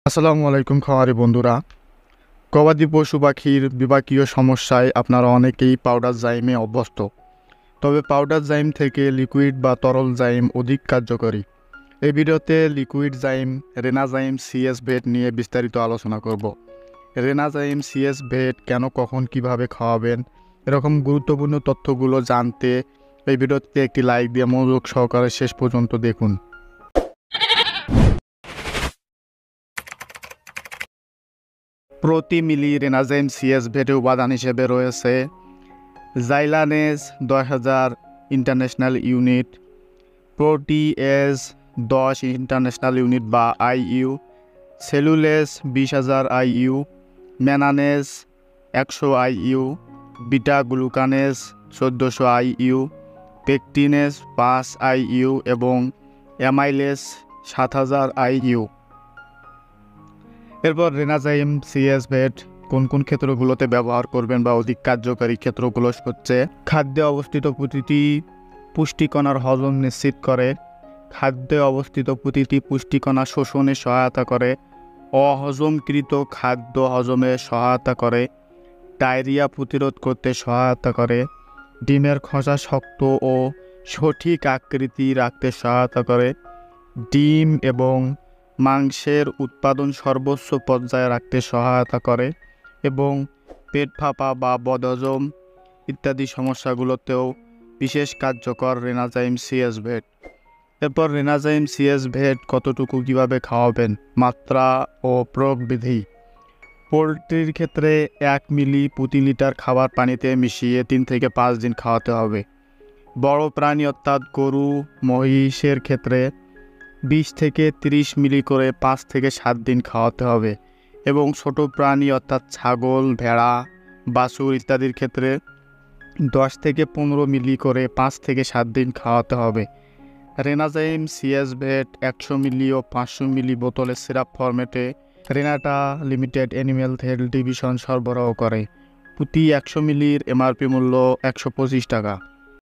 আসসালামু আলাইকুম খামারি বন্ধুরা। গবাদি পশু পাখির বিপাকীয় সমস্যায় আপনারা অনেকেই পাউডার জাইমে অভ্যস্ত। তবে পাউডার জাইম থেকে লিকুইড বা তরল জাইম অধিক কার্যকরী। এই ভিডিওতে লিকুইড জাইম রেনাজাইম সিএস ভেট নিয়ে বিস্তারিত আলোচনা করব। রেনাজাইম সিএস ভেট কেন, কখন, কিভাবে খাওয়াবেন, এরকম গুরুত্বপূর্ণ তথ্যগুলো জানতে এই ভিডিওতে একটি লাইক দিয়ে মনোযোগ সহকারে শেষ পর্যন্ত দেখুন। প্রতি মিলি রেনাজাইম সিএস ভেটে উপাদান হিসেবে রয়েছে xylanase 10,000 international unit, protease 10 international unit বা IU, cellulase 20,000 IU, mannanase 100 IU, beta glucanase 1400 IU, pectinase 5 IU এবং অ্যামাইলেজ 7,000 আইইউ। এরপর রেনাজাইম সিএস ভেট কোন কোন ক্ষেত্রগুলোতে ব্যবহার করবেন বা অধিক কার্যকারী ক্ষেত্রগুলো হচ্ছে: খাদ্যে অবস্থিত প্রতিটি পুষ্টিকণার হজম নিশ্চিত করে, খাদ্যে অবস্থিত প্রতিটি পুষ্টিকণা শোষণে সহায়তা করে, অহজমকৃত খাদ্য হজমে সহায়তা করে, ডায়রিয়া প্রতিরোধ করতে সহায়তা করে, ডিমের খোসা শক্ত ও সঠিক আকৃতি রাখতে সহায়তা করে, ডিম এবং মাংসের উৎপাদন সর্বোচ্চ পর্যায়ে রাখতে সহায়তা করে এবং পেট ফাঁপা বা বদহজম ইত্যাদি সমস্যাগুলোতেও বিশেষ কার্যকর রেনাজাইম সিএস ভেট। এরপর রেনাজাইম সিএস ভেট কতটুকু কিভাবে খাওয়াবেন, মাত্রা ও প্রয়োগ বিধি। পোলট্রির ক্ষেত্রে 1 মিলি প্রতি লিটার খাবার পানিতে মিশিয়ে 3 থেকে 5 দিন খাওয়াতে হবে। বড় প্রাণী অর্থাৎ গরু মহিষের ক্ষেত্রে 20 থেকে 30 মিলি করে 5 থেকে 7 দিন খাওয়াতে হবে এবং ছোট প্রাণী অর্থাৎ ছাগল, ভেড়া, বাছুর ইত্যাদির ক্ষেত্রে 10 থেকে 15 মিলি করে 5 থেকে 7 দিন খাওয়াতে হবে। রেনাজাইম সিএস ভেট 100 মিলি ও 500 মিলি বোতলের সিরাপ ফরম্যাটে Renata limited animal health division সরবরাহ করে। প্রতি 100 মিলির এমআরপি মূল্য 125 টাকা।